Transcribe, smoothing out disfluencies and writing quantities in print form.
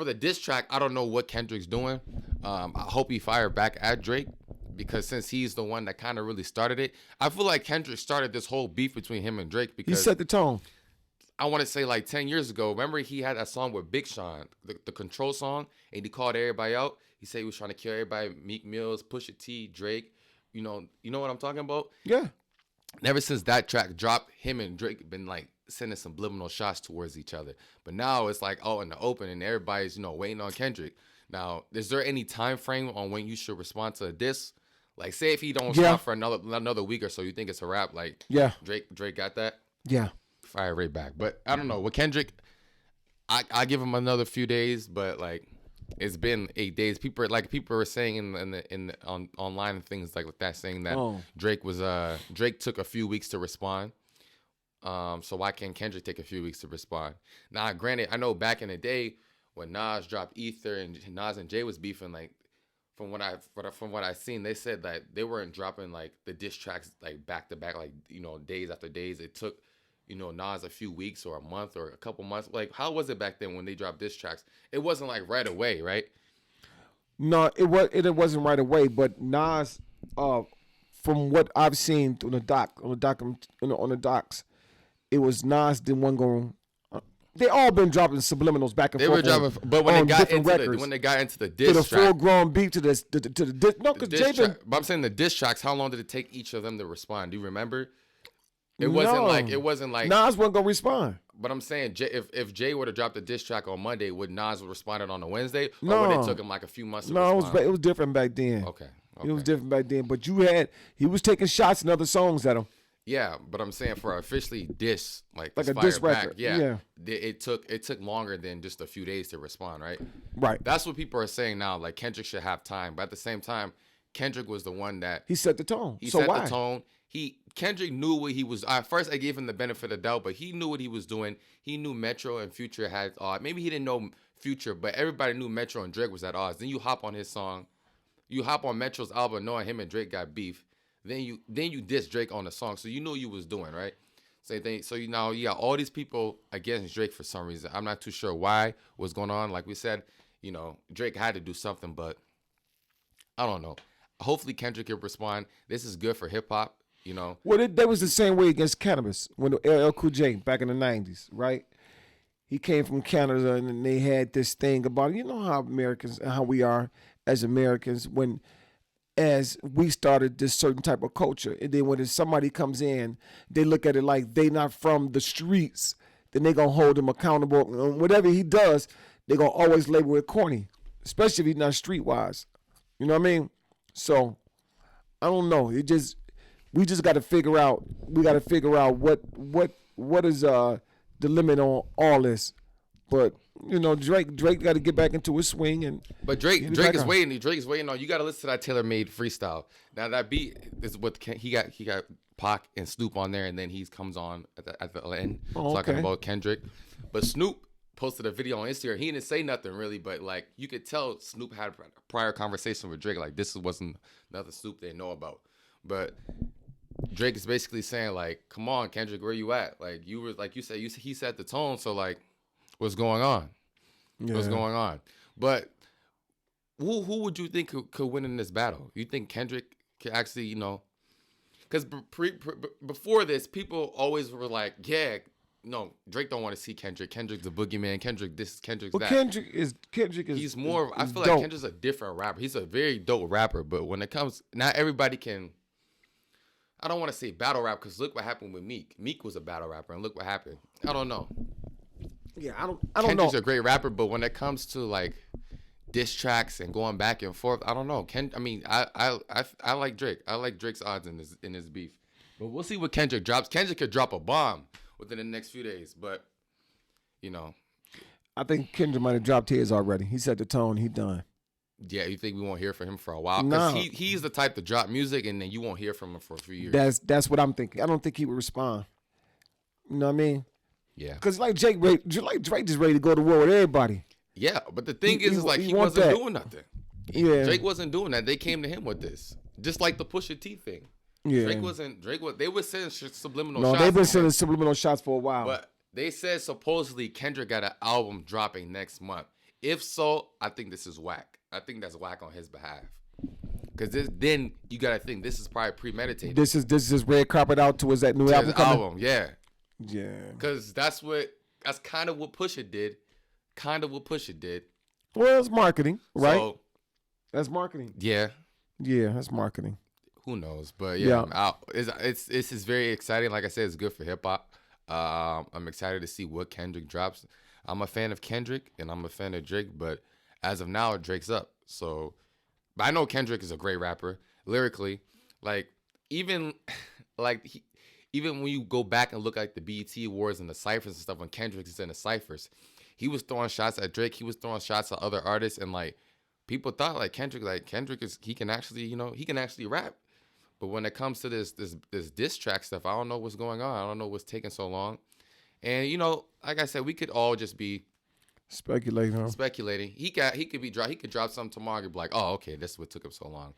the diss track, I don't know what Kendrick's doing. I hope he fired back at Drake because since he's the one that kind of really started it, I feel like Kendrick started this whole beef between him and Drake because he set the tone. I want to say like 10 years ago. Remember he had that song with Big Sean, the Control song, and he called everybody out. He said he was trying to kill everybody. Meek Mills, Pusha T, Drake. You know what I'm talking about? Yeah. And ever since that track dropped, him and Drake been like sending subliminal shots towards each other. But now it's like in the open, and everybody's waiting on Kendrick. Now, is there any time frame on when you should respond to a diss? Like, say if he don't stop for another week or so, you think it's a wrap? Like, Drake got that. Yeah. Fire right back. But I don't know. With Kendrick, I give him another few days, but like it's been 8 days. People are saying online and things like that, saying that Drake took a few weeks to respond. So why can't Kendrick take a few weeks to respond? Now, granted, I know back in the day when Nas dropped Ether and Nas and Jay was beefing, like from what I seen, they said that they weren't dropping like the diss tracks like back to back, like days after days. It took Nas a few weeks or a month or a couple months. Like, how was it back then when they dropped diss tracks? It wasn't like right away, right? No, it wasn't right away. But Nas, from what I've seen on the docs, it was Nas the one going. They all been dropping subliminals back and forth. They were dropping, but when they got into the diss track, to the full grown beat to the diss. No, because Jay been. But I'm saying the diss tracks. How long did it take each of them to respond? Do you remember? It wasn't like Nas wasn't gonna respond. But I'm saying if Jay would have dropped a diss track on Monday, would Nas have responded on a Wednesday? Or would it took him like a few months to respond? No, it was different back then. Okay. It was different back then. But he was taking shots and other songs at him. Yeah, but I'm saying for officially diss like a diss record. Yeah. It took longer than just a few days to respond, right? Right. That's what people are saying now. Like Kendrick should have time, but at the same time, Kendrick was the one that he set the tone. He set the tone. Kendrick knew what he was. At first, I gave him the benefit of the doubt, but he knew what he was doing. He knew Metro and Future had odds. Maybe he didn't know Future, but everybody knew Metro and Drake was at odds. Then you hop on his song, you hop on Metro's album, knowing him and Drake got beef. Then you diss Drake on the song, so you know you was doing right. Same thing. So you got all these people against Drake for some reason. I'm not too sure why, what's going on. Like we said, Drake had to do something, but I don't know. Hopefully Kendrick can respond. This is good for hip hop. Well, that was the same way against cannabis when LL Cool J back in the 90s, right? He came from Canada and they had this thing about, how Americans, how we are as Americans as we started this certain type of culture. And then when somebody comes in, they look at it like they not from the streets. Then they going to hold him accountable. Whatever he does, they going to always label it corny, especially if he's not streetwise. You know what I mean? So, I don't know. We just got to figure out. We got to figure out what is the limit on all this. But Drake got to get back into his swing But Drake is waiting. Drake is waiting on. You got to listen to that tailor-made freestyle. Now that beat is what he got Pac and Snoop on there, and then he comes on at the end talking about Kendrick. But Snoop posted a video on Instagram. He didn't say nothing really, but like you could tell Snoop had a prior conversation with Drake. Like this wasn't nothing Snoop didn't know about. But Drake is basically saying like, "Come on, Kendrick, where you at? Like you were like you said, he set the tone. So like, what's going on? Yeah. What's going on?" But who would you think could win in this battle? You think Kendrick could actually, because before this, people always were like, "Yeah, no, Drake don't want to see Kendrick. Kendrick's a boogeyman. Kendrick's that." Kendrick is. He's more. I feel like Kendrick's a different rapper. He's a very dope rapper, but when it comes, not everybody can. I don't want to say battle rap because look what happened with Meek. Meek was a battle rapper, and look what happened. I don't know. Yeah, I don't Kendrick's know. a great rapper, but when it comes to like diss tracks and going back and forth, I don't know. I like Drake. I like Drake's odds in his beef. But we'll see what Kendrick drops. Kendrick could drop a bomb within the next few days, but I think Kendrick might have dropped his already. He set the tone. He done. Yeah, you think we won't hear from him for a while? Because he's the type to drop music and then you won't hear from him for a few years. That's what I'm thinking. I don't think he would respond. You know what I mean? Yeah. Because Drake just ready to go to war with everybody. Yeah, but the thing is he wasn't doing nothing. Yeah. Drake wasn't doing that. They came to him with this. Just like the Pusha T thing. Yeah. They were sending subliminal shots. No, they've been sending subliminal shots for a while. But they said supposedly Kendrick got an album dropping next month. If so, I think this is whack. I think that's whack on his behalf. Because then you got to think this is probably premeditated. This is red carpet out towards that new to album his coming. album, yeah. Yeah. Because that's kind of what Pusha did. Well, it's marketing, right? So, that's marketing. yeah. Yeah, that's marketing. Who knows? But yeah. It's very exciting. Like I said, it's good for hip hop. I'm excited to see what Kendrick drops. I'm a fan of Kendrick and I'm a fan of Drake, but as of now, Drake's up. So, but I know Kendrick is a great rapper lyrically. Like even even when you go back and look at the BET Awards and the ciphers and stuff, when Kendrick is in the ciphers, he was throwing shots at Drake. He was throwing shots at other artists, and like people thought Kendrick he can actually rap. But when it comes to this diss track stuff, I don't know what's going on. I don't know what's taking so long. And like I said, we could all just be speculating. He could drop something tomorrow and be like, oh, okay, this is what took him so long.